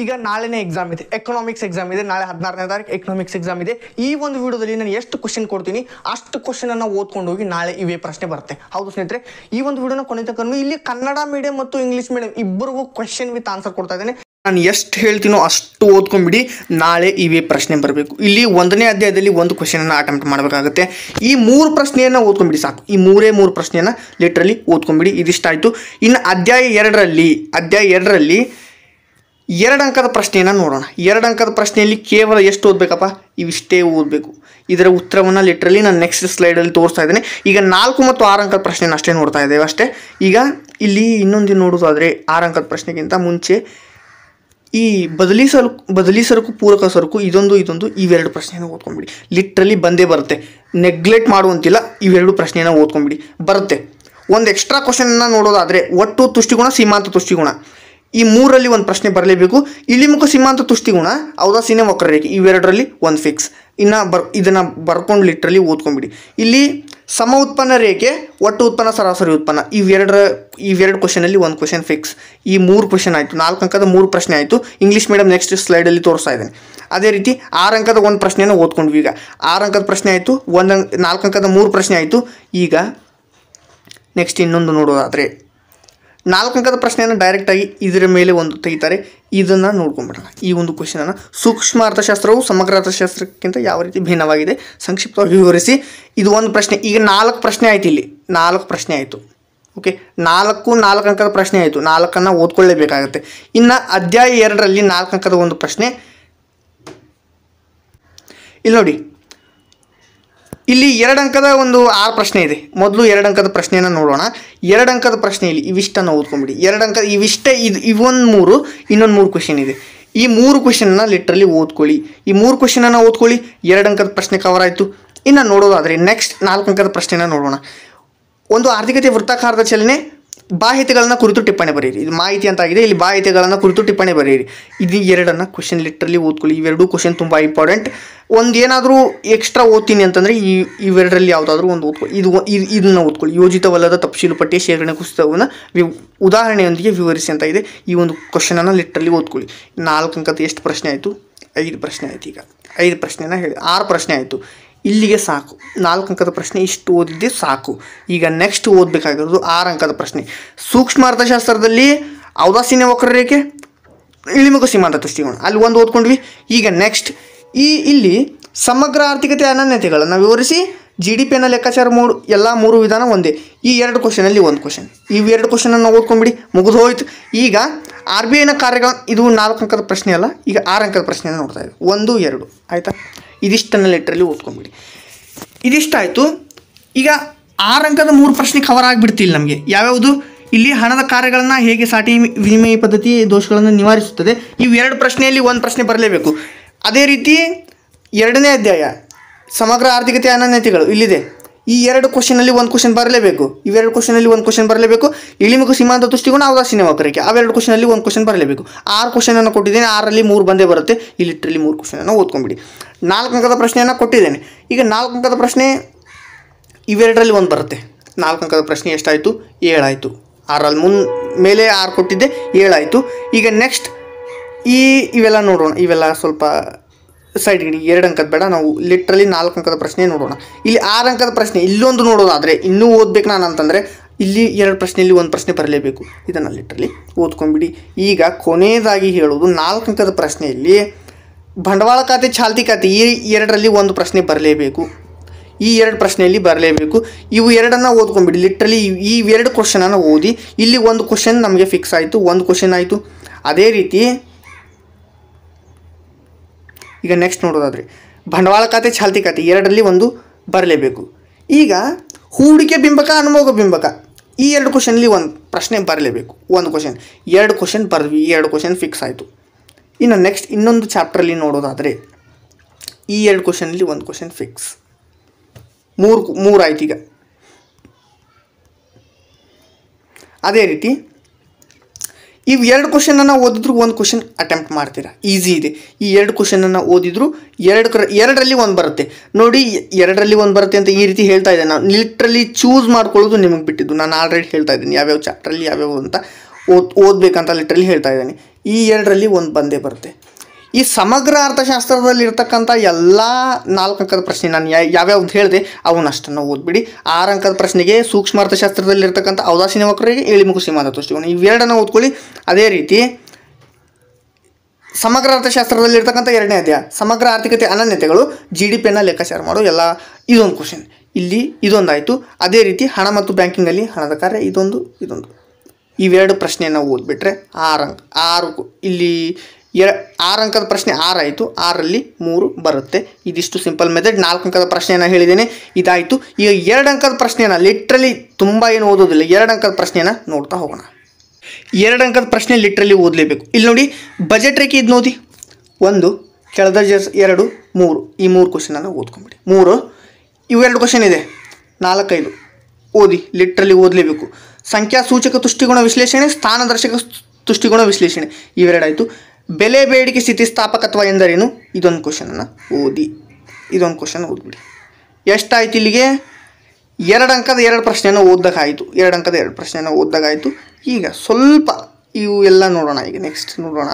ಈಗ ನಾಳೆನೇ ಎಕ್ಸಾಮ್ ಇದೆ, ಎಕನಾಮಿಕ್ಸ್ ಎಕ್ಸಾಮ್ ಇದೆ. ನಾಳೆ 16ನೇ ತಾರೀಕು ಎಕನಾಮಿಕ್ಸ್ ಎಕ್ಸಾಮ್ ಇದೆ. ಈ ಒಂದು ವಿಡಿಯೋದಲ್ಲಿ ನಾನು ಎಷ್ಟು ಕ್ವಶನ್ ಕೊಡ್ತೀನಿ ಅಷ್ಟು ಕ್ವಶನ್ ಅನ್ನು ಓದ್ಕೊಂಡು ಹೋಗಿ ನಾಳೆ ಇವೇ ಪ್ರಶ್ನೆ ಬರುತ್ತೆ. ಹೌದು ಸ್ನೇಹಿತರೆ, ಈ ಒಂದು ವಿಡಿಯೋನ ಕೊನೆ ತನಕ ಇಲ್ಲಿ ಕನ್ನಡ ಮೀಡಿಯಂ ಮತ್ತು ಇಂಗ್ಲೀಷ್ ಮೀಡಿಯಂ ಇಬ್ಬರಿಗೂ ಕ್ವಶನ್ ವಿತ್ ಆನ್ಸರ್ ಕೊಡ್ತಾ ಇದ್ದೇನೆ. ನಾನು ಎಷ್ಟು ಹೇಳ್ತೀನೋ ಅಷ್ಟು ಓದ್ಕೊಂಡ್ಬಿಡಿ. ನಾಳೆ ಇವೇ ಪ್ರಶ್ನೆ ಬರಬೇಕು. ಇಲ್ಲಿ 1ನೇ ಅಧ್ಯಾಯದಲ್ಲಿ ಒಂದು ಕ್ವಶನನ್ನು ಅಟೆಂಪ್ಟ್ ಮಾಡಬೇಕಾಗುತ್ತೆ. ಈ 3 ಪ್ರಶ್ನೆಯನ್ನು ಓದ್ಕೊಂಡ್ಬಿಡಿ ಸಾಕು. ಈ ಮೂರೇ ಪ್ರಶ್ನೆಯನ್ನು ಲಿಟ್ರಲಿ ಓದ್ಕೊಂಡ್ಬಿಡಿ. ಇದಿಷ್ಟಾಯಿತು. ಇನ್ನು ಅಧ್ಯಾಯ 2ರಲ್ಲಿ 2 ಅಂಕದ ಪ್ರಶ್ನೆಯನ್ನು ನೋಡೋಣ. 2 ಅಂಕದ ಪ್ರಶ್ನೆಯಲ್ಲಿ ಕೇವಲ ಎಷ್ಟು ಓದಬೇಕಪ್ಪ? ಇವಿಷ್ಟೇ ಓದಬೇಕು. ಇದರ ಉತ್ತರವನ್ನು ಲಿಟ್ರಲಿ ನಾನು ನೆಕ್ಸ್ಟ್ ಸ್ಲೈಡಲ್ಲಿ ತೋರಿಸ್ತಾ ಇದ್ದೇನೆ. ಈಗ 4 ಮತ್ತು 6 ಅಂಕದ ಪ್ರಶ್ನೆಯನ್ನು ಅಷ್ಟೇ ನೋಡ್ತಾ ಇದ್ದೇವೆ ಅಷ್ಟೇ. ಈಗ ಇಲ್ಲಿ ಇನ್ನೊಂದು ನೋಡೋದಾದರೆ 6 ಅಂಕದ ಪ್ರಶ್ನೆಗಿಂತ ಮುಂಚೆ ಈ ಬದಲಿ ಸರಕು ಪೂರಕ ಸರಕು ಇದೊಂದು ಇವೆರಡು ಪ್ರಶ್ನೆಯನ್ನು ಓದ್ಕೊಂಡ್ಬಿಡಿ. ಲಿಟ್ರಲಿ ಬಂದೇ ಬರುತ್ತೆ, ನೆಗ್ಲೆಕ್ಟ್ ಮಾಡುವಂತಿಲ್ಲ. ಇವೆರಡು ಪ್ರಶ್ನೆಯನ್ನು ಓದ್ಕೊಂಡ್ಬಿಡಿ, ಬರುತ್ತೆ. ಒಂದು ಎಕ್ಸ್ಟ್ರಾ ಕ್ವಶನನ್ನು ನೋಡೋದಾದರೆ ಒಟ್ಟು ತುಷ್ಟಿಗುಣ, ಸೀಮಾಂತ ತುಷ್ಟಿಗುಣ, ಈ 3ರಲ್ಲಿ ಒಂದು ಪ್ರಶ್ನೆ ಬರಲೇಬೇಕು. ಇಳಿಮುಖ ಸೀಮಾಂತ ತುಷ್ಟಿಗುಣ, ಔದಾಸೀನ್ಯ ವಕ್ರರೇಖೆ, ಇವೆರಡರಲ್ಲಿ ಒಂದು ಫಿಕ್ಸ್. ಇದನ್ನು ಬರ್ಕೊಂಡು ಲಿಟ್ರಲಿ ಓದ್ಕೊಂಡ್ಬಿಡಿ. ಇಲ್ಲಿ ಸಮ ಉತ್ಪನ್ನ ರೇಖೆ, ಒಟ್ಟು ಉತ್ಪನ್ನ, ಸರಾಸರಿ ಉತ್ಪನ್ನ, ಇವೆರಡು ಕ್ವಶನಲ್ಲಿ ಒಂದು ಕ್ವಶನ್ ಫಿಕ್ಸ್. ಈ 3 ಕ್ವಶನ್ ಆಯಿತು. 4 ಅಂಕದ 3 ಪ್ರಶ್ನೆ ಆಯಿತು. ಇಂಗ್ಲೀಷ್ ಮೀಡಿಯಂ ನೆಕ್ಸ್ಟ್ ಸ್ಲೈಡಲ್ಲಿ ತೋರಿಸ್ತಾ ಇದ್ದೇನೆ. ಅದೇ ರೀತಿ 6 ಅಂಕದ 1 ಪ್ರಶ್ನೆಯನ್ನು ಓದ್ಕೊಂಡ್ವಿ. ಈಗ 6 ಅಂಕದ ಪ್ರಶ್ನೆ ಆಯಿತು, 4 ಅಂಕದ 3 ಪ್ರಶ್ನೆ ಆಯಿತು. ಈಗ ನೆಕ್ಸ್ಟ್ ಇನ್ನೊಂದು ನೋಡೋದಾದರೆ 4 ಅಂಕದ ಪ್ರಶ್ನೆಯನ್ನು ಡೈರೆಕ್ಟಾಗಿ ಇದರ ಮೇಲೆ ಒಂದು ತೆಗಿತಾರೆ. ಇದನ್ನು ನೋಡ್ಕೊಂಡ್ಬಿಡೋಣ. ಈ ಒಂದು ಕ್ವಶನನ್ನು ಸೂಕ್ಷ್ಮ ಅರ್ಥಶಾಸ್ತ್ರವು ಸಮಗ್ರ ಅರ್ಥಶಾಸ್ತ್ರಕ್ಕಿಂತ ಯಾವ ರೀತಿ ಭಿನ್ನವಾಗಿದೆ ಸಂಕ್ಷಿಪ್ತವಾಗಿ ವಿವರಿಸಿ. ಇದು ಒಂದು ಪ್ರಶ್ನೆ. ಈಗ 4 ಪ್ರಶ್ನೆ ಆಯಿತು. ಇಲ್ಲಿ 4 ಪ್ರಶ್ನೆ ಆಯಿತು. ಓಕೆ, 4 ಅಂಕದ ಪ್ರಶ್ನೆ ಆಯಿತು. 4ಅನ್ನು ಓದ್ಕೊಳ್ಳೇಬೇಕಾಗುತ್ತೆ. ಇನ್ನು ಅಧ್ಯಾಯ 2ರಲ್ಲಿ 4 ಅಂಕದ ಒಂದು ಪ್ರಶ್ನೆ. ಇಲ್ಲಿ ನೋಡಿ, ಇಲ್ಲಿ 2 ಅಂಕದ ಒಂದು 6 ಪ್ರಶ್ನೆ ಇದೆ. ಮೊದಲು 2 ಅಂಕದ ಪ್ರಶ್ನೆಯನ್ನು ನೋಡೋಣ. 2 ಅಂಕದ ಪ್ರಶ್ನೆಯಲ್ಲಿ ಇವಿಷ್ಟನ್ನು ಓದ್ಕೊಂಡ್ಬಿಡಿ. 2 ಅಂಕ ಇವಿಷ್ಟೇ. ಇವೊಂದು 3, ಇನ್ನೊಂದು 3 ಕ್ವಶನ್ ಇದೆ. ಈ 3 ಕ್ವಶನ್ನ ಲಿಟ್ರಲಿ ಓದ್ಕೊಳ್ಳಿ. ಈ 3 ಕ್ವಶನನ್ನು ಓದ್ಕೊಳ್ಳಿ. 2 ಅಂಕದ ಪ್ರಶ್ನೆ ಕವರ್ ಆಯಿತು. ಇನ್ನು ನೋಡೋದಾದರೆ ನೆಕ್ಸ್ಟ್ 4 ಅಂಕದ ಪ್ರಶ್ನೆನ ನೋಡೋಣ. ಒಂದು ಆರ್ಥಿಕತೆ ವೃತ್ತಾಕಾರದ ಚಲನೆ, ಬಾಹ್ಯತೆಗಳನ್ನು ಕುರಿತು ಟಿಪ್ಪಣಿ ಬರೆಯಿರಿ. ಇದು ಮಾಹಿತಿ ಅಂತ ಆಗಿದೆ. ಇಲ್ಲಿ ಬಾಹ್ಯತೆಗಳನ್ನು ಕುರಿತು ಟಿಪ್ಪಣಿ ಬರೆಯಿರಿ. ಇದು 2 ಕ್ವಶನ್ ಲಿಟ್ರಲಿ ಓದ್ಕೊಳ್ಳಿ. ಇವೆರಡು ಕ್ವಶನ್ ತುಂಬ ಇಂಪಾರ್ಟೆಂಟ್. ಒಂದು ಏನಾದರೂ ಎಕ್ಸ್ಟ್ರಾ ಓದ್ತೀನಿ ಅಂತಂದರೆ ಇವೆರಡರಲ್ಲಿ ಯಾವುದಾದ್ರೂ ಒಂದು ಓದ್ಕೊಳ್ಳಿ. ಇದನ್ನು ಓದ್ಕೊಳ್ಳಿ. ಯೋಜಿತವಲ್ಲದ ತಪ್ಪಿಶೀಲು ಪಟ್ಟಿಯ ಶೇಖರಣೆ ಕುಸಿತವನ್ನು ಉದಾಹರಣೆಯೊಂದಿಗೆ ವಿವರಿಸಿ ಅಂತ ಇದೆ. ಈ ಒಂದು ಕ್ವಶನನ್ನು ಲಿಟ್ರಲಿ ಓದ್ಕೊಳ್ಳಿ. 4 ಅಂಕದ ಎಷ್ಟು ಪ್ರಶ್ನೆ ಆಯಿತು? 5 ಪ್ರಶ್ನೆ ಆಯಿತು. ಈಗ 5 ಪ್ರಶ್ನೆನ ಹೇಳಿ 6 ಪ್ರಶ್ನೆ ಆಯಿತು. ಇಲ್ಲಿಗೆ ಸಾಕು. 4 ಅಂಕದ ಪ್ರಶ್ನೆ ಇಷ್ಟು ಓದಿದ್ದೆ ಸಾಕು. ಈಗ ನೆಕ್ಸ್ಟ್ ಓದಬೇಕಾಗಿರೋದು 6 ಅಂಕದ ಪ್ರಶ್ನೆ. ಸೂಕ್ಷ್ಮ ಅರ್ಥಶಾಸ್ತ್ರದಲ್ಲಿ ಔದಾಸೀನ್ಯ ವಕ್ರರೇಖೆ, ಇಳಿಮುಖ ಸೀಮಾಂತ ತುಷ್ಟಿಗುಣ, ಅಲ್ಲಿ ಒಂದು ಓದ್ಕೊಂಡ್ವಿ. ಈಗ ನೆಕ್ಸ್ಟ್ ಇಲ್ಲಿ ಸಮಗ್ರ ಆರ್ಥಿಕತೆ ಅನನ್ಯತೆಗಳನ್ನು ವಿವರಿಸಿ GDPಯನ್ನು ಲೆಕ್ಕಾಚಾರ ಎಲ್ಲ 3 ವಿಧಾನ ಒಂದೇ. ಈ 2 ಕ್ವಶನಲ್ಲಿ ಒಂದು ಕ್ವಶನ್. ಇವೆರಡು ಕ್ವಶನನ್ನು ಓದ್ಕೊಂಡ್ಬಿಡಿ, ಮುಗಿದು ಹೋಯ್ತು. ಈಗ RBIನ ಕಾರ್ಯಗಳು, ಇದು 4 ಅಂಕದ ಪ್ರಶ್ನೆ ಅಲ್ಲ. ಈಗ 6 ಅಂಕದ ಪ್ರಶ್ನೆಯನ್ನು ನೋಡ್ತಾ ಇದ್ದೀವಿ. 1, 2 ಆಯಿತಾ? ಇದಿಷ್ಟನ್ನು ಲೆಟ್ರಲ್ಲಿ ಓದ್ಕೊಂಡ್ಬಿಡಿ. ಇದಿಷ್ಟಾಯಿತು. ಈಗ 6 ಅಂಕದ 3 ಪ್ರಶ್ನೆ ಕವರ್ ಆಗಿಬಿಡ್ತಿಲ್ಲ ನಮಗೆ. ಯಾವ್ಯಾವುದು? ಇಲ್ಲಿ ಹಣದ ಕಾರ್ಯಗಳನ್ನು ಹೇಗೆ ಸಾಟಿ ವಿನಿಮಯ ಪದ್ಧತಿ ದೋಷಗಳನ್ನು ನಿವಾರಿಸುತ್ತದೆ. ಇವು 2 ಪ್ರಶ್ನೆಯಲ್ಲಿ ಒಂದು ಪ್ರಶ್ನೆ ಬರಲೇಬೇಕು. ಅದೇ ರೀತಿ 2ನೇ ಅಧ್ಯಾಯ ಸಮಗ್ರ ಆರ್ಥಿಕತೆ ಅನನ್ಯತೆಗಳು ಇಲ್ಲಿದೆ. ಈ 2 ಕ್ವಶನಲ್ಲಿ ಒಂದು ಕ್ವಶನ್ ಬರಲೇಬೇಕು. ಇವೆರಡು ಕ್ವಶನಲ್ಲಿ ಒಂದು ಕ್ವಶನ್ ಬರಲೇಬೇಕು. ಇಳಿಮುಖ ಸೀಮಾಂತ ತುಷ್ಟಿಗುಣ, ಔದಾಸೀನ್ಯ ವಕ್ರರೇಖೆ, ಅವೆರಡು ಕ್ವಶನಲ್ಲಿ ಒಂದು ಕ್ವಶನ್ ಬರಲೇಬೇಕು. 6 ಕ್ವಶನನ್ನು ಕೊಟ್ಟಿದ್ದೇನೆ. 6ರಲ್ಲಿ 3 ಬಂದೇ ಬರುತ್ತೆ. ಈ ಲಿಟ್ರಲಿ 3 ಕ್ವಶನನ್ನು ಓದ್ಕೊಂಡ್ಬಿಡಿ. 4 ಅಂಕದ ಪ್ರಶ್ನೆಯನ್ನು ಕೊಟ್ಟಿದ್ದೇನೆ. ಈಗ 4 ಅಂಕದ ಪ್ರಶ್ನೆ ಇವೆರಡರಲ್ಲಿ ಒಂದು ಬರುತ್ತೆ. 4 ಅಂಕದ ಪ್ರಶ್ನೆ ಎಷ್ಟಾಯಿತು? 7 ಆಯಿತು. 6ರಲ್ಲಿ ಮೇಲೆ 6 ಕೊಟ್ಟಿದ್ದೆ, 7 ಆಯಿತು. ಈಗ ನೆಕ್ಸ್ಟ್ ಇವೆಲ್ಲ ನೋಡೋಣ. ಇವೆಲ್ಲ ಸ್ವಲ್ಪ ಸೈಡ್ ಇಡಿ. 2 ಅಂಕದ ಬೇಡ, ನಾವು ಲಿಟ್ರಲಿ 4 ಅಂಕದ ಪ್ರಶ್ನೆ ನೋಡೋಣ. ಇಲ್ಲಿ 6 ಅಂಕದ ಪ್ರಶ್ನೆ ಇಲ್ಲೊಂದು ನೋಡೋದಾದರೆ ಇನ್ನೂ ಓದ್ಬೇಕು ನಾನು ಅಂತಂದರೆ ಇಲ್ಲಿ 2 ಪ್ರಶ್ನೆಯಲ್ಲಿ ಒಂದು ಪ್ರಶ್ನೆ ಬರಲೇಬೇಕು. ಇದನ್ನು ಲಿಟ್ರಲಿ ಓದ್ಕೊಂಡ್ಬಿಡಿ. ಈಗ ಕೊನೆಯದಾಗಿ ಹೇಳೋದು 4 ಅಂಕದ ಪ್ರಶ್ನೆಯಲ್ಲಿ ಬಂಡವಾಳ ಖಾತೆ, ಚಾಲ್ತಿ ಖಾತೆ, ಈ 2ರಲ್ಲಿ ಒಂದು ಪ್ರಶ್ನೆ ಬರಲೇಬೇಕು. ಈ 2 ಪ್ರಶ್ನೆಯಲ್ಲಿ ಬರಲೇಬೇಕು. ಇವು 2ಅನ್ನು ಓದ್ಕೊಂಡ್ಬಿಡಿ. ಲಿಟ್ರಲಿ ಈ 2 ಕ್ವಶನನ್ನು ಓದಿ. ಇಲ್ಲಿ ಒಂದು ಕ್ವಶನ್ ನಮಗೆ ಫಿಕ್ಸ್ ಆಯಿತು, ಒಂದು ಕ್ವಶನ್ ಆಯಿತು. ಅದೇ ರೀತಿ ಈಗ ನೆಕ್ಸ್ಟ್ ನೋಡೋದಾದರೆ ಬಂಡವಾಳ ಖಾತೆ, ಚಾಲ್ತಿ ಖಾತೆ, 2ರಲ್ಲಿ ಒಂದು ಬರಲೇಬೇಕು. ಈಗ ಹೂಡಿಕೆ ಬಿಂಬಕ, ಅನುಮೋಗ ಬಿಂಬಕ, ಈ 2 ಕ್ವಶನಲ್ಲಿ ಒಂದು ಪ್ರಶ್ನೆ ಬರಲೇಬೇಕು. ಒಂದು ಕ್ವಶನ್, 2 ಕ್ವಶನ್ ಬರೆದ್ವಿ. 2 ಕ್ವಶನ್ ಫಿಕ್ಸ್ ಆಯಿತು. ಇನ್ನು ನೆಕ್ಸ್ಟ್ ಇನ್ನೊಂದು ಚಾಪ್ಟ್ರಲ್ಲಿ ನೋಡೋದಾದರೆ ಈ 2 ಕ್ವಶನಲ್ಲಿ ಒಂದು ಕ್ವಶನ್ ಫಿಕ್ಸ್. 3 ಆಯ್ತು. ಈಗ ಅದೇ ರೀತಿ ಇವು 2 ಕ್ವಶನನ್ನು ಓದಿದ್ರು ಒಂದು ಕ್ವಶನ್ ಅಟೆಂಪ್ಟ್ ಮಾಡ್ತೀರಾ, ಈಸಿ ಇದೆ. ಈ 2 ಕ್ವಶನನ್ನು ಓದಿದ್ರು 2ರಲ್ಲಿ ಒಂದು ಬರುತ್ತೆ ನೋಡಿ. 2ರಲ್ಲಿ ಒಂದು ಬರುತ್ತೆ ಅಂತ ಈ ರೀತಿ ಹೇಳ್ತಾ ಇದ್ದೆ ನಾನು. ಲಿಟ್ರಲಿ ಚೂಸ್ ಮಾಡ್ಕೊಳ್ಳೋದು ನಿಮಗೆ ಬಿಟ್ಟಿದ್ದು. ನಾನು ಆಲ್ರೆಡಿ ಹೇಳ್ತಾ ಇದ್ದೀನಿ ಯಾವ್ಯಾವ ಚಾಪ್ಟ್ರಲ್ಲಿ ಯಾವ್ಯಾವ ಅಂತ. ಓದಬೇಕಂತ ಲಿಟ್ರಲಿ ಹೇಳ್ತಾ ಇದ್ದಾನೆ. ಈ ಎರಡರಲ್ಲಿ ಒಂದು ಬಂದೇ ಬರುತ್ತೆ. ಈ ಸಮಗ್ರ ಅರ್ಥಶಾಸ್ತ್ರದಲ್ಲಿರ್ತಕ್ಕಂಥ ಎಲ್ಲ 4 ಅಂಕದ ಪ್ರಶ್ನೆ ನಾನು ಯಾವ್ಯಾವ್ದು ಹೇಳಿದೆ ಅವನ್ನಷ್ಟನ್ನು ಓದ್ಬಿಡಿ. 6 ಅಂಕದ ಪ್ರಶ್ನೆಗೆ ಸೂಕ್ಷ್ಮ ಅರ್ಥಶಾಸ್ತ್ರದಲ್ಲಿರ್ತಕ್ಕಂಥ ಔದಾಸೀನ್ಯ ವಕ್ರರೇಖೆ, ಇಳಿಮುಖ ಸೀಮಾಂತ ತುಷ್ಟಿಕೋನ ಇವೆರಡನ್ನು ಓದ್ಕೊಳ್ಳಿ. ಅದೇ ರೀತಿ ಸಮಗ್ರ ಅರ್ಥಶಾಸ್ತ್ರದಲ್ಲಿರ್ತಕ್ಕಂಥ 2ನೇ ಅಧ್ಯಾಯ ಸಮಗ್ರ ಆರ್ಥಿಕತೆ ಅನನ್ಯತೆಗಳು, GDPಯನ್ನು ಲೆಕ್ಕಾಚಾರ ಮಾಡೋ ಎಲ್ಲ, ಇದೊಂದು ಕ್ವಶನ್ ಇಲ್ಲಿ ಇದೊಂದಾಯಿತು. ಅದೇ ರೀತಿ ಹಣ ಮತ್ತು ಬ್ಯಾಂಕಿಂಗಲ್ಲಿ ಹಣದ ಕಾರ್ಯ ಇದೊಂದು ಇವೆರಡು ಪ್ರಶ್ನೆಯನ್ನು ಓದ್ಬಿಟ್ರೆ 6 ಇಲ್ಲಿ 6 ಅಂಕದ ಪ್ರಶ್ನೆ 6 ಆಯಿತು. 6ರಲ್ಲಿ 3 ಬರುತ್ತೆ. ಇದಿಷ್ಟು ಸಿಂಪಲ್ ಮೆಥಡ್. 4 ಅಂಕದ ಪ್ರಶ್ನೆಯನ್ನು ಹೇಳಿದ್ದೇನೆ, ಇದಾಯಿತು. ಈಗ 2 ಅಂಕದ ಪ್ರಶ್ನೆಯನ್ನು ಲಿಟ್ರಲಿ ತುಂಬ ಏನು ಓದೋದಿಲ್ಲ, 2 ಅಂಕದ ಪ್ರಶ್ನೆಯನ್ನು ನೋಡ್ತಾ ಹೋಗೋಣ. 2 ಅಂಕದ ಪ್ರಶ್ನೆ ಲಿಟ್ರಲಿ ಓದಲೇಬೇಕು. ಇಲ್ಲಿ ನೋಡಿ ಬಜೆಟ್ ರೇಖೆ ಇದು ನೋಡಿ, 1 ಕೆಳದರ್ಜೆ 2 3 ಈ 3 ಕ್ವಶನನ್ನು ಓದ್ಕೊಂಬಿಡಿ. 3 ಇವೆರಡು ಕ್ವಶನ್ ಇದೆ, 4 5 ಓದಿ, ಲಿಟ್ರಲಿ ಓದಲೇಬೇಕು. ಸಂಖ್ಯಾ ಸೂಚಕ ತುಷ್ಟಿಗುಣ ವಿಶ್ಲೇಷಣೆ, ಸ್ಥಾನದರ್ಶಕ ತುಷ್ಟಿಗುಣ ವಿಶ್ಲೇಷಣೆ ಇವೆರಡಾಯಿತು. ಬೆಲೆ ಬೇಡಿಕೆ ಸ್ಥಿತಿಸ್ಥಾಪಕತ್ವ ಎಂದರೇನು, ಇದೊಂದು ಕ್ವಶನನ್ನು ಓದಿ, ಇದೊಂದು ಕ್ವಶನ್ ಓದ್ಬಿಡಿ. ಎಷ್ಟಾಯಿತು ಇಲ್ಲಿಗೆ 2 ಅಂಕದ 2 ಪ್ರಶ್ನೆಯನ್ನು ಓದ್ದಾಗಾಯಿತು. 2 ಅಂಕದ 2 ಪ್ರಶ್ನೆಯನ್ನು ಓದ್ದಾಗಾಯಿತು. ಈಗ ಸ್ವಲ್ಪ ಇವು ಎಲ್ಲ ನೋಡೋಣ. ಈಗ ನೆಕ್ಸ್ಟ್ ನೋಡೋಣ,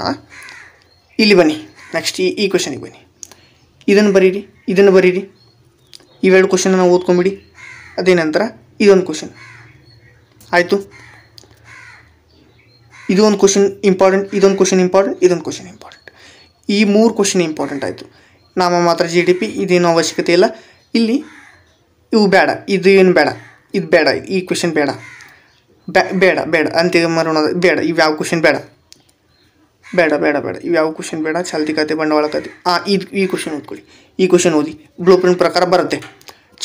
ಇಲ್ಲಿ ಬನ್ನಿ. ನೆಕ್ಸ್ಟ್ ಈ ಕ್ವಶನಿಗೆ ಬನ್ನಿ. ಇದನ್ನು ಬರೀರಿ, ಇವೆರಡು ಕ್ವಶನನ್ನು ಓದ್ಕೊಂಬಿಡಿ. ಅದೇ ನಂತರ ಇದೊಂದು ಕ್ವಶನ್ ಆಯಿತು. ಇದು ಒಂದು ಕ್ವಶನ್ ಇಂಪಾರ್ಟೆಂಟ್, ಇದೊಂದು ಕ್ವಶನ್ ಇಂಪಾರ್ಟೆಂಟ್, ಇದೊಂದು ಕ್ವಶನ್ ಇಂಪಾರ್ಟೆಂಟ್. ಈ 3 ಕ್ವಶನ್ ಇಂಪಾರ್ಟೆಂಟ್ ಆಯಿತು. ನಾಮ ಮಾತ್ರ GDP ಇದೇನು ಅವಶ್ಯಕತೆ ಇಲ್ಲ. ಇಲ್ಲಿ ಇವು ಬೇಡ, ಇದು ಏನು ಬೇಡ, ಇದು ಬೇಡ, ಈ ಕ್ವಶನ್ ಬೇಡ ಅಂತಿಮ ಮರಣ ಬೇಡ, ಇವು ಯಾವ ಕ್ವಶನ್ ಬೇಡ, ಇವು ಯಾವ ಕ್ವಶನ್ ಬೇಡ. ಚಾಲ್ತಿ ಖಾತೆ, ಬಂಡವಾಳ ಖಾತೆ, ಈ ಕ್ವಶನ್ ಓದ್ಕೊಳ್ಳಿ. ಈ ಕ್ವಶನ್ ಓದಿ, ಬ್ಲೂ ಪ್ರಿಂಟ್ ಪ್ರಕಾರ ಬರುತ್ತೆ.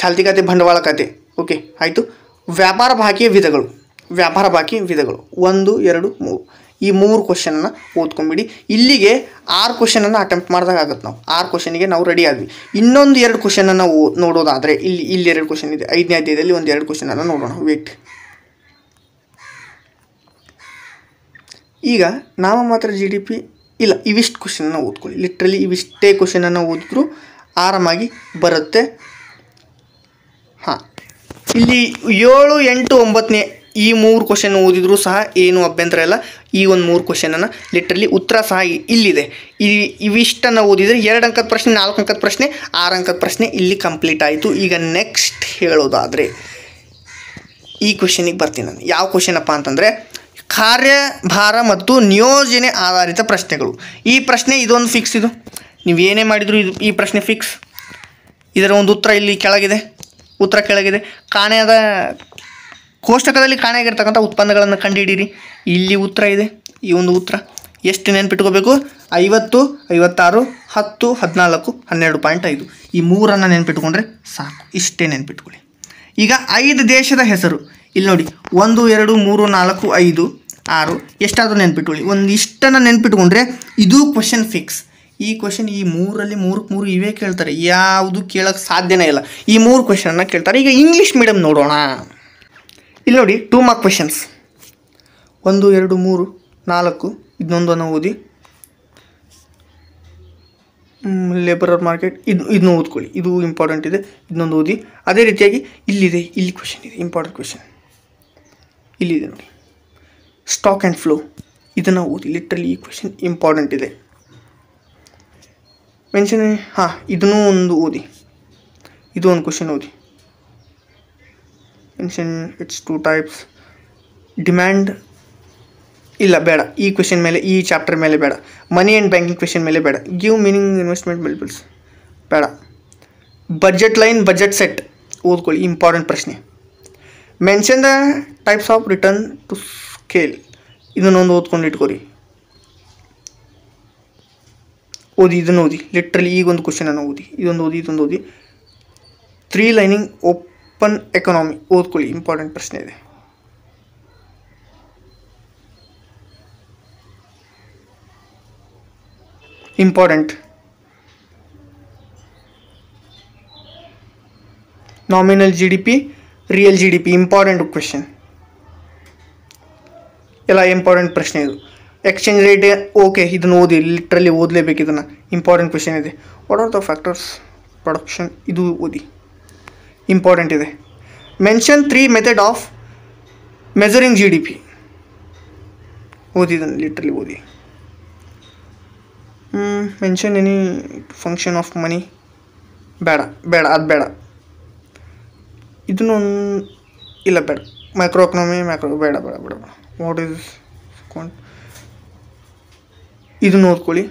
ಚಾಲ್ತಿ ಖಾತೆ, ಬಂಡವಾಳ ಖಾತೆ, ಓಕೆ ಆಯಿತು. ವ್ಯಾಪಾರ ಬಾಕಿಯ ವಿಧಗಳು 1 2 3 ಈ 3 ಕ್ವಶನನ್ನು ಓದ್ಕೊಂಬಿಡಿ. ಇಲ್ಲಿಗೆ 6 ಕ್ವಶನನ್ನು ಅಟೆಂಪ್ಟ್ ಮಾಡಿದಾಗ ಆಗುತ್ತೆ. ನಾವು 6 ಕ್ವಶನಿಗೆ ನಾವು ರೆಡಿ ಆದ್ವಿ. ಇನ್ನೊಂದು 2 ಕ್ವಶನನ್ನು ನೋಡೋದಾದರೆ ಇಲ್ಲಿ 2 ಕ್ವಶನ್ ಇದೆ. 5ನೇ ಅಧ್ಯಾಯದಲ್ಲಿ ಒಂದು 2 ಕ್ವಶನನ್ನು ನೋಡೋಣ. ವೇಟ್, ಈಗ ನಾಮ ಮಾತ್ರ GDP ಇಲ್ಲ, ಇವಿಷ್ಟು ಕ್ವಶನನ್ನು ಓದ್ಕೊಳ್ಳಿ. ಲಿಟ್ರಲಿ ಇವಿಷ್ಟೇ ಕ್ವಶನನ್ನು ಓದಿದ್ರು ಆರಾಮಾಗಿ ಬರುತ್ತೆ. ಹಾಂ, ಇಲ್ಲಿ 7 8 9ನೇ ಈ 3 ಕ್ವಶನ್ ಓದಿದ್ರು ಸಹ ಏನು ಅಭ್ಯಂತರ ಇಲ್ಲ. ಈ ಒಂದು 3 ಕ್ವಶನನ್ನು ಲಿಟ್ರಲಿ ಉತ್ತರ ಸಹ ಇಲ್ಲಿದೆ. ಇವಿಷ್ಟನ್ನು ಓದಿದರೆ 2 ಅಂಕದ ಪ್ರಶ್ನೆ, 4 ಅಂಕದ ಪ್ರಶ್ನೆ, 6 ಅಂಕದ ಪ್ರಶ್ನೆ ಇಲ್ಲಿ ಕಂಪ್ಲೀಟ್ ಆಯಿತು. ಈಗ ನೆಕ್ಸ್ಟ್ ಹೇಳೋದಾದರೆ ಈ ಕ್ವಶನಿಗೆ ಬರ್ತೀನಿ ನಾನು. ಯಾವ ಕ್ವಶನಪ್ಪ ಅಂತಂದರೆ ಕಾರ್ಯಭಾರ ಮತ್ತು ನಿಯೋಜನೆ ಆಧಾರಿತ ಪ್ರಶ್ನೆಗಳು. ಈ ಪ್ರಶ್ನೆ ಇದೊಂದು ಫಿಕ್ಸ್. ಇದು ನೀವು ಏನೇ ಮಾಡಿದರೂ ಈ ಪ್ರಶ್ನೆ ಫಿಕ್ಸ್. ಇದರ ಒಂದು ಉತ್ತರ ಇಲ್ಲಿ ಕೆಳಗಿದೆ. ಕಾಣೆಯಾದ ಕೋಷ್ಟಕದಲ್ಲಿ ಕಾಣೆಯಾಗಿರ್ತಕ್ಕಂಥ ಉತ್ಪನ್ನಗಳನ್ನು ಕಂಡುಹಿಡೀರಿ. ಇಲ್ಲಿ ಉತ್ತರ ಇದೆ. ಈ ಒಂದು ಉತ್ತರ ಎಷ್ಟು ನೆನ್ಪಿಟ್ಕೋಬೇಕು? 50 56 10 14 12.5 ಈ 3ಅನ್ನು ನೆನ್ಪಿಟ್ಕೊಂಡ್ರೆ ಸಾಕು. ಇಷ್ಟೇ ನೆನ್ಪಿಟ್ಕೊಳ್ಳಿ. ಈಗ 5 ದೇಶದ ಹೆಸರು ಇಲ್ಲಿ ನೋಡಿ, 1 2 3 4 5 6 ಎಷ್ಟಾದರೂ ನೆನ್ಪಿಟ್ಕೊಳ್ಳಿ. ಒಂದು ಇಷ್ಟನ್ನು ನೆನ್ಪಿಟ್ಕೊಂಡ್ರೆ ಇದು ಕ್ವಶನ್ ಫಿಕ್ಸ್. ಈ ಕ್ವಶನ್ ಈ 3ರಲ್ಲಿ 3ಕ್ಕೆ 3 ಇವೇ ಕೇಳ್ತಾರೆ, ಯಾವುದು ಕೇಳೋಕ್ಕೆ ಸಾಧ್ಯನೇ ಇಲ್ಲ. ಈ 3 ಕ್ವಶನನ್ನು ಕೇಳ್ತಾರೆ. ಈಗ ಇಂಗ್ಲೀಷ್ ಮೀಡಿಯಮ್ ನೋಡೋಣ. ಇಲ್ಲಿ ನೋಡಿ 2 ಮಾರ್ಕ್ ಕ್ವಶನ್ಸ್ 1 2 3 4 ಇದನ್ನೊಂದನ್ನು ಓದಿ. ಲೇಬರರ್ ಮಾರ್ಕೆಟ್ ಇದನ್ನು ಓದ್ಕೊಳ್ಳಿ, ಇದು ಇಂಪಾರ್ಟೆಂಟ್ ಇದೆ. ಇದನ್ನೊಂದು ಓದಿ. ಅದೇ ರೀತಿಯಾಗಿ ಇಲ್ಲಿದೆ, ಇಲ್ಲಿ ಕ್ವಶನ್ ಇದೆ, ಇಂಪಾರ್ಟೆಂಟ್ ಕ್ವಶನ್ ಇಲ್ಲಿದೆ ನೋಡಿ, ಸ್ಟಾಕ್ ಆ್ಯಂಡ್ ಫ್ಲೋ ಇದನ್ನು ಓದಿ. ಲಿಟ್ರಲಿ ಈ ಕ್ವಶನ್ ಇಂಪಾರ್ಟೆಂಟ್ ಇದೆ. ಮೆನ್ಷನ್ ಇದನ್ನೂ ಒಂದು ಓದಿ, ಇದು ಒಂದು ಕ್ವಶನ್ ಓದಿ. Mention it's 2 types. ಡಿಮ್ಯಾಂಡ್ ಇಲ್ಲ, ಬೇಡ. ಈ ಕ್ವೆಶನ್ ಮೇಲೆ, ಈ ಚಾಪ್ಟರ್ ಮೇಲೆ ಬೇಡ. ಮನಿ ಆ್ಯಂಡ್ ಬ್ಯಾಂಕಿಂಗ್ ಕ್ವೆಶನ್ ಮೇಲೆ ಬೇಡ. ಗಿವ್ ಮೀನಿಂಗ್ ಇನ್ವೆಸ್ಟ್ಮೆಂಟ್ ಬಿಲ್ಸ್ ಬೇಡ. ಬಜೆಟ್ ಲೈನ್, ಬಜೆಟ್ ಸೆಟ್ ಓದ್ಕೊಳ್ಳಿ, ಇಂಪಾರ್ಟೆಂಟ್ ಪ್ರಶ್ನೆ. Mention the types of return to scale ಇದನ್ನೊಂದು ಓದ್ಕೊಂಡು ಇಟ್ಕೋರಿ, ಓದಿ. ಇದನ್ನು ಓದಿ. ಲಿಟ್ರಲಿ ಈಗೊಂದು ಕ್ವಶನನ್ನು ಓದಿ, ಇದೊಂದು ಓದಿ. 3 ಲೈನಿಂಗ್ ಓಪನ್ ಎಕಾನಮಿ ಓದ್ಕೊಳ್ಳಿ, ಇಂಪಾರ್ಟೆಂಟ್ ಪ್ರಶ್ನೆ ಇದೆ. Important. Nominal GDP, real GDP important question, ಎಲ್ಲ ಇಂಪಾರ್ಟೆಂಟ್ ಪ್ರಶ್ನೆ ಇದು. ಎಕ್ಸ್ಚೇಂಜ್ ರೇಟ್ ಓಕೆ, ಇದನ್ನು ಓದಿ, ಲಿಟ್ರಲಿ ಓದಲೇಬೇಕು, ಇದನ್ನು ಇಂಪಾರ್ಟೆಂಟ್ ಕ್ವೆಶನ್ ಇದೆ. What are the factors production ಇದು ಓದಿ, ಇಂಪಾರ್ಟೆಂಟ್ ಇದೆ. Mention 3 method of measuring GDP ಓದಿದನ್ನು ಲಿಟ್ರಲಿ ಓದಿ. Mention any function of money, ಬೇಡ ಬೇಡ, ಅದು ಬೇಡ. ಇದನ್ನು ಇಲ್ಲ ಬೇಡ. ಮೈಕ್ರೋ ಎಕನಾಮಿ ಬೇಡ ಬೇಡ ಬೇಡ. ವಾಟ್ ಈಸ್ ಇದನ್ನು ಓದ್ಕೊಳ್ಳಿ.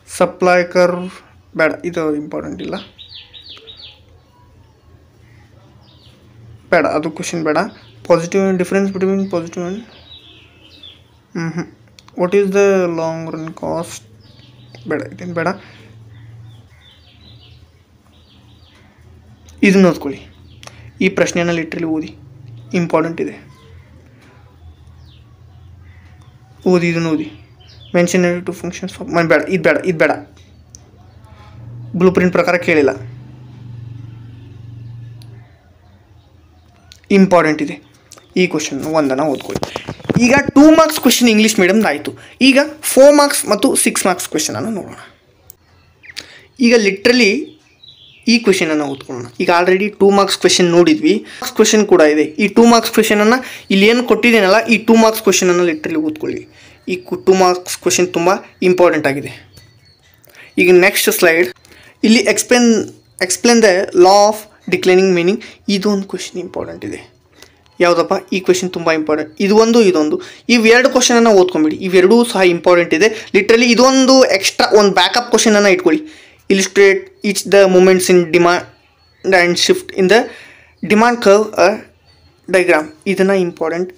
ಸಪ್ಲೈ ಕರ್ವ್ ಬೇಡ, ಇದು ಇಂಪಾರ್ಟೆಂಟ್ ಇಲ್ಲ, ಬೇಡ ಅದು ಕ್ವಶನ್ ಬೇಡ. Positive difference between positive and what is the long run cost, ಬೇಡ ಇದೇನು ಬೇಡ. ಇದನ್ನು ಓದ್ಕೊಳ್ಳಿ. ಈ ಪ್ರಶ್ನೆನ ಲಿಟ್ರಲಿ ಓದಿ, ಇಂಪಾರ್ಟೆಂಟ್ ಇದೆ. ಓದಿ, ಇದನ್ನು ಓದಿ. ಮೆನ್ಷನ್ ಟು ಫಂಕ್ಷನ್ಸ್ ಬೇಡ, ಇದು ಬೇಡ, ಇದು ಬೇಡ. ಬ್ಲೂ ಪ್ರಿಂಟ್ ಪ್ರಕಾರ ಕೇಳಿಲ್ಲ, ಇಂಪಾರ್ಟೆಂಟ್ ಇದೆ. ಈ ಕ್ವಶನ್ ಒಂದನ್ನು ಓದ್ಕೊಳ್ಳಿ. ಈಗ 2 ಮಾರ್ಕ್ಸ್ ಕ್ವಶನ್ ಇಂಗ್ಲೀಷ್ ಮೀಡಿಯಮ್ದು ಆಯಿತು. ಈಗ 4 ಮಾರ್ಕ್ಸ್ ಮತ್ತು 6 ಮಾರ್ಕ್ಸ್ ಕ್ವಶನನ್ನು ನೋಡೋಣ. ಈಗ ಲಿಟ್ರಲಿ ಈ ಕ್ವಶನನ್ನು ಓದ್ಕೊಳ್ಳೋಣ. ಈಗ ಆಲ್ರೆಡಿ 2 ಮಾರ್ಕ್ಸ್ ಕ್ವಶನ್ ನೋಡಿದ್ವಿ, ಕ್ವಶನ್ ಕೂಡ ಇದೆ. ಈ 2 ಮಾರ್ಕ್ಸ್ ಕ್ವಶನನ್ನು ಇಲ್ಲಿ ಏನು ಕೊಟ್ಟಿದ್ದೀನಲ್ಲ, ಈ 2 ಮಾರ್ಕ್ಸ್ ಕ್ವಶನನ್ನು ಲಿಟ್ರಲಿ ಓದ್ಕೊಳ್ಳಿ. ಈ 2 ಮಾರ್ಕ್ಸ್ ಕ್ವಶನ್ ತುಂಬ ಇಂಪಾರ್ಟೆಂಟ್ ಆಗಿದೆ. ಈಗ ನೆಕ್ಸ್ಟ್ ಸ್ಲೈಡ್, ಇಲ್ಲಿ explain the law of declining meaning. ಇದೊಂದು ಕ್ವಶನ್ ಇಂಪಾರ್ಟೆಂಟ್ ಇದೆ. ಯಾವುದಪ್ಪ ಈ ಕ್ವಶನ್ ತುಂಬ ಇಂಪಾರ್ಟೆಂಟ್. ಇದೊಂದು ಇವೆರಡು ಕ್ವಶನನ್ನು ಓದ್ಕೊಂಬಿಡಿ. ಇವೆರಡೂ ಸಹ ಇಂಪಾರ್ಟೆಂಟ್ ಇದೆ. ಲಿಟ್ರಲಿ ಇದೊಂದು ಎಕ್ಸ್ಟ್ರಾ ಒಂದು ಬ್ಯಾಕಪ್ ಕ್ವಶನನ್ನು ಇಟ್ಕೊಳ್ಳಿ. Illustrate each the movements in demand and shift in the demand curve diagram. ಇದನ್ನು ಇಂಪಾರ್ಟೆಂಟ್.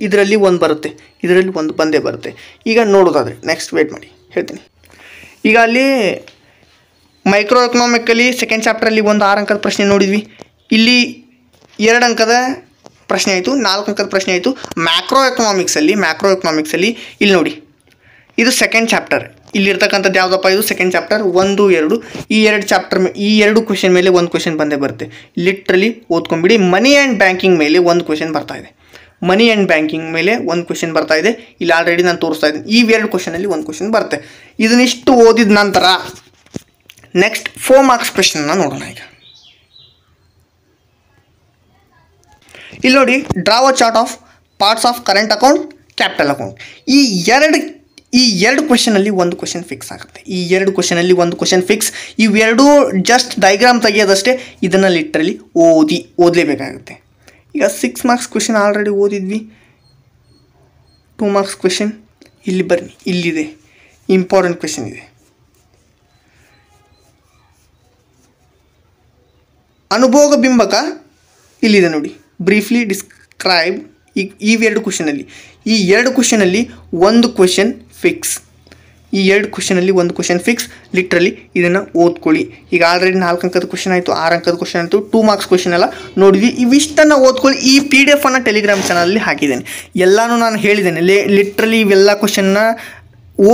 ಇದರಲ್ಲಿ ಒಂದು ಬರುತ್ತೆ, ಇದರಲ್ಲಿ ಒಂದು ಬಂದೇ ಬರುತ್ತೆ. ಈಗ ನೋಡೋದಾದರೆ ನೆಕ್ಸ್ಟ್ ವೇಟ್ ಮಾಡಿ ಹೇಳ್ತೀನಿ. ಈಗ ಅಲ್ಲಿ ಮೈಕ್ರೋ ಎಕನಾಮಿಕಲ್ಲಿ ಸೆಕೆಂಡ್ ಚಾಪ್ಟ್ರಲ್ಲಿ ಒಂದು 6 ಅಂಕದ ಪ್ರಶ್ನೆ ನೋಡಿದ್ವಿ. ಇಲ್ಲಿ 2 ಅಂಕದ ಪ್ರಶ್ನೆ ಆಯಿತು, 4 ಅಂಕದ ಪ್ರಶ್ನೆ ಆಯಿತು. ಮ್ಯಾಕ್ರೋ ಎಕನಾಮಿಕ್ಸಲ್ಲಿ ಇಲ್ಲಿ ನೋಡಿ, ಇದು ಸೆಕೆಂಡ್ ಚಾಪ್ಟರ್. ಇಲ್ಲಿರ್ತಕ್ಕಂಥದ್ದು ಯಾವುದಪ್ಪ, ಇದು ಸೆಕೆಂಡ್ ಚಾಪ್ಟರ್ 1, 2. ಈ 2 ಚಾಪ್ಟರ್ ಈ 2 ಕ್ವಶನ್ ಮೇಲೆ ಒಂದು ಕ್ವಶನ್ ಬಂದೇ ಬರುತ್ತೆ. ಲಿಟ್ರಲಿ ಓದ್ಕೊಂಬಿಡಿ. ಮನಿ ಆ್ಯಂಡ್ ಬ್ಯಾಂಕಿಂಗ್ ಮೇಲೆ ಒಂದು ಕ್ವಶನ್ ಬರ್ತಾ ಇದೆ. ಇಲ್ಲಿ ಆಲ್ರೆಡಿ ನಾನು ತೋರಿಸ್ತಾ ಇದ್ದೀನಿ. ಈ 2 ಕ್ವಶನಲ್ಲಿ ಒಂದು ಕ್ವಶನ್ ಬರುತ್ತೆ. ಇದನ್ನಿಷ್ಟು ಓದಿದ ನಂತರ ನೆಕ್ಸ್ಟ್ 4 ಮಾರ್ಕ್ಸ್ ಕ್ವಶನ್ನ ನೋಡೋಣ. ಈಗ ಇಲ್ಲಿ ನೋಡಿ, draw a chart of parts of current account, capital account. ಈ ಎರಡು ಕ್ವಶನಲ್ಲಿ ಒಂದು ಕ್ವಶನ್ ಫಿಕ್ಸ್ ಆಗುತ್ತೆ. ಇವೆರಡೂ ಜಸ್ಟ್ ಡೈಗ್ರಾಮ್ ತೆಗೆಯೋದಷ್ಟೇ. ಇದನ್ನು ಲಿಟ್ರಲಿ ಓದಲೇಬೇಕಾಗುತ್ತೆ. ಈಗ 6 ಮಾರ್ಕ್ಸ್ ಕ್ವಶನ್ ಆಲ್ರೆಡಿ ಓದಿದ್ವಿ. 2 ಮಾರ್ಕ್ಸ್ ಕ್ವಶನ್ ಇಲ್ಲಿ ಬನ್ನಿ, ಇಲ್ಲಿದೆ ಇಂಪಾರ್ಟೆಂಟ್ ಕ್ವಶನ್ ಇದೆ. ಅನುಭೋಗ ಬಿಂಬಕ ಇಲ್ಲಿದೆ ನೋಡಿ. Briefly describe. ಈ 2 ಕ್ವಶನಲ್ಲಿ ಒಂದು ಕ್ವಶನ್ ಫಿಕ್ಸ್. ಲಿಟ್ರಲಿ ಇದನ್ನು ಓದ್ಕೊಳ್ಳಿ. ಈಗ ಆಲ್ರೆಡಿ 4 ಅಂಕದ ಕ್ವಶನ್ ಆಯಿತು, 6 ಅಂಕದ ಕ್ವಶನ್ ಆಯಿತು, 2 ಮಾರ್ಕ್ಸ್ ಕ್ವಶನ್ ಎಲ್ಲ ನೋಡಿದ್ವಿ. ಇವಿಷ್ಟನ್ನು ಓದ್ಕೊಳ್ಳಿ. ಈ PDF ಅನ್ನು ಟೆಲಿಗ್ರಾಮ್ ಚಾನಲಲ್ಲಿ ಹಾಕಿದ್ದೇನೆ. ಎಲ್ಲನೂ ನಾನು ಹೇಳಿದ್ದೇನೆ. ಲಿಟ್ರಲಿ ಇವೆಲ್ಲ ಕ್ವಶನ್ನ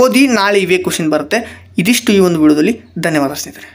ಓದಿ, ನಾಳೆ ಇವೇ ಕ್ವಶನ್ ಬರುತ್ತೆ. ಇದಿಷ್ಟು ಈ ಒಂದು ವಿಡಿಯೋದಲ್ಲಿ. ಧನ್ಯವಾದ ಸ್ನೇಹಿತರೆ.